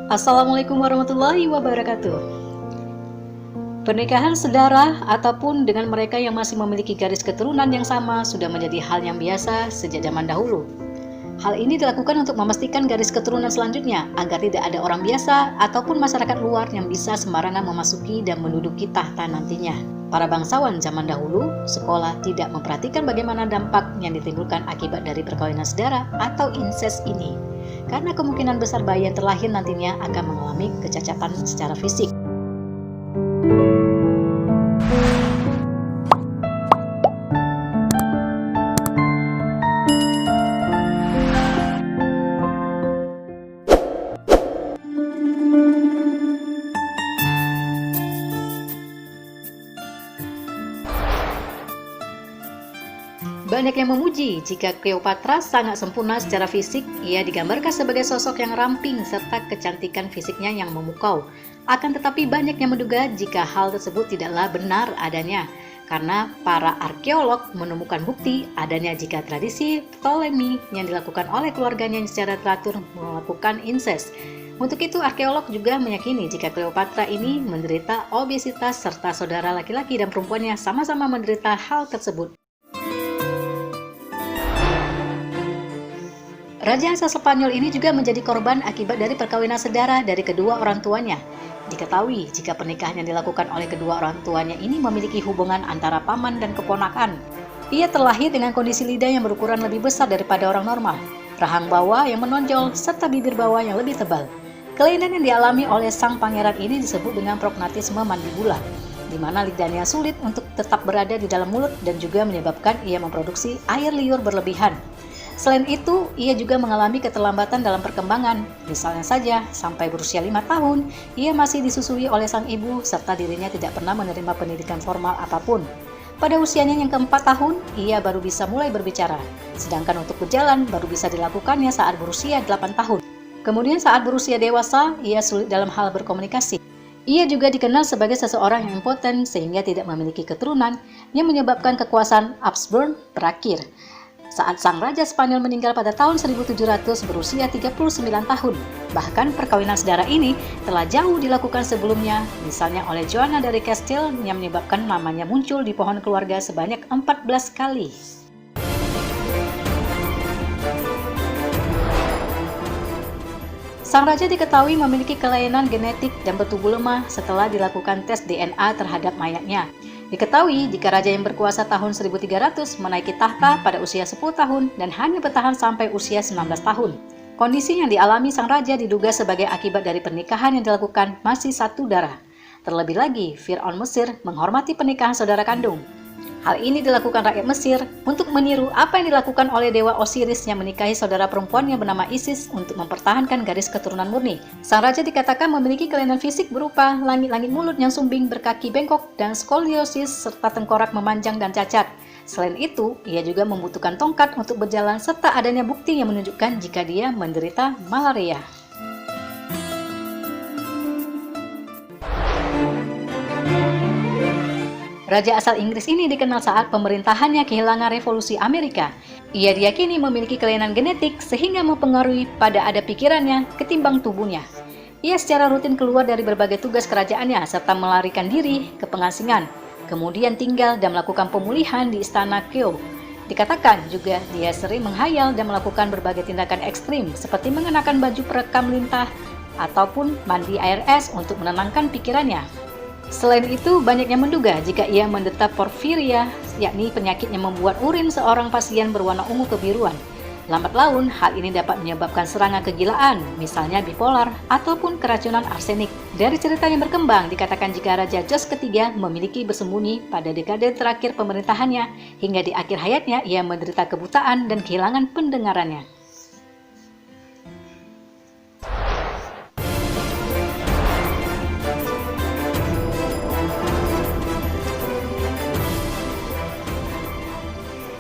Assalamualaikum warahmatullahi wabarakatuh. Pernikahan saudara ataupun dengan mereka yang masih memiliki garis keturunan yang sama sudah menjadi hal yang biasa sejak zaman dahulu. Hal ini dilakukan untuk memastikan garis keturunan selanjutnya agar tidak ada orang biasa ataupun masyarakat luar yang bisa sembarangan memasuki dan menduduki tahta nantinya. Para bangsawan zaman dahulu, sekolah tidak memperhatikan bagaimana dampak yang ditimbulkan akibat dari perkawinan saudara atau incest ini. Karena kemungkinan besar bayi yang terlahir nantinya akan mengalami kecacatan secara fisik. Banyak yang memuji jika Cleopatra sangat sempurna secara fisik. Ia digambarkan sebagai sosok yang ramping serta kecantikan fisiknya yang memukau. Akan tetapi banyak yang menduga jika hal tersebut tidaklah benar adanya, karena para arkeolog menemukan bukti adanya jika tradisi Ptolemy yang dilakukan oleh keluarganya secara teratur melakukan incest. Untuk itu, arkeolog juga meyakini jika Cleopatra ini menderita obesitas serta saudara laki-laki dan perempuannya sama-sama menderita hal tersebut. Raja asal Spanyol ini juga menjadi korban akibat dari perkawinan saudara dari kedua orang tuanya. Diketahui jika pernikahan yang dilakukan oleh kedua orang tuanya ini memiliki hubungan antara paman dan keponakan. Ia terlahir dengan kondisi lidah yang berukuran lebih besar daripada orang normal, rahang bawah yang menonjol, serta bibir bawah yang lebih tebal. Kelainan yang dialami oleh sang pangeran ini disebut dengan prognatisme mandibula, di mana lidahnya sulit untuk tetap berada di dalam mulut dan juga menyebabkan ia memproduksi air liur berlebihan. Selain itu, ia juga mengalami keterlambatan dalam perkembangan. Misalnya saja, sampai berusia 5 tahun, ia masih disusui oleh sang ibu serta dirinya tidak pernah menerima pendidikan formal apapun. Pada usianya yang keempat tahun, ia baru bisa mulai berbicara. Sedangkan untuk berjalan baru bisa dilakukannya saat berusia 8 tahun. Kemudian saat berusia dewasa, ia sulit dalam hal berkomunikasi. Ia juga dikenal sebagai seseorang yang impoten sehingga tidak memiliki keturunan yang menyebabkan kekuasaan Habsburg berakhir. Saat sang Raja Spanyol meninggal pada tahun 1700 berusia 39 tahun. Bahkan perkawinan saudara ini telah jauh dilakukan sebelumnya, misalnya oleh Joanna dari Castile yang menyebabkan namanya muncul di pohon keluarga sebanyak 14 kali. Sang raja diketahui memiliki kelainan genetik dan bertubuh lemah setelah dilakukan tes DNA terhadap mayatnya. Diketahui jika raja yang berkuasa tahun 1300 menaiki tahta pada usia 10 tahun dan hanya bertahan sampai usia 19 tahun. Kondisi yang dialami sang raja diduga sebagai akibat dari pernikahan yang dilakukan masih satu darah. Terlebih lagi, Firaun Mesir menghormati pernikahan saudara kandung. Hal ini dilakukan rakyat Mesir untuk meniru apa yang dilakukan oleh dewa Osiris yang menikahi saudara perempuannya bernama Isis untuk mempertahankan garis keturunan murni. Sang raja dikatakan memiliki kelainan fisik berupa langit-langit mulut yang sumbing, berkaki bengkok, dan skoliosis serta tengkorak memanjang dan cacat. Selain itu, ia juga membutuhkan tongkat untuk berjalan serta adanya bukti yang menunjukkan jika dia menderita malaria. Raja asal Inggris ini dikenal saat pemerintahannya kehilangan revolusi Amerika. Ia diyakini memiliki kelainan genetik sehingga mempengaruhi pada ada pikirannya ketimbang tubuhnya. Ia secara rutin keluar dari berbagai tugas kerajaannya serta melarikan diri ke pengasingan, kemudian tinggal dan melakukan pemulihan di istana Kew. Dikatakan juga dia sering menghayal dan melakukan berbagai tindakan ekstrim seperti mengenakan baju perekam lintah ataupun mandi air es untuk menenangkan pikirannya. Selain itu, banyak yang menduga jika ia menderita porfiria, yakni penyakit yang membuat urin seorang pasien berwarna ungu kebiruan. Lambat laun, hal ini dapat menyebabkan serangan kegilaan, misalnya bipolar, ataupun keracunan arsenik. Dari cerita yang berkembang, dikatakan jika Raja George III memiliki bersembunyi pada dekade terakhir pemerintahannya, hingga di akhir hayatnya ia menderita kebutaan dan kehilangan pendengarannya.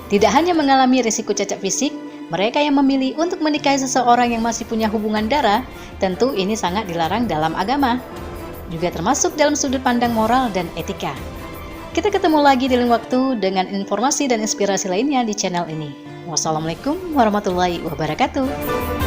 Tidak hanya mengalami risiko cacat fisik, mereka yang memilih untuk menikahi seseorang yang masih punya hubungan darah, tentu ini sangat dilarang dalam agama. Juga termasuk dalam sudut pandang moral dan etika. Kita ketemu lagi di lain waktu dengan informasi dan inspirasi lainnya di channel ini. Wassalamualaikum warahmatullahi wabarakatuh.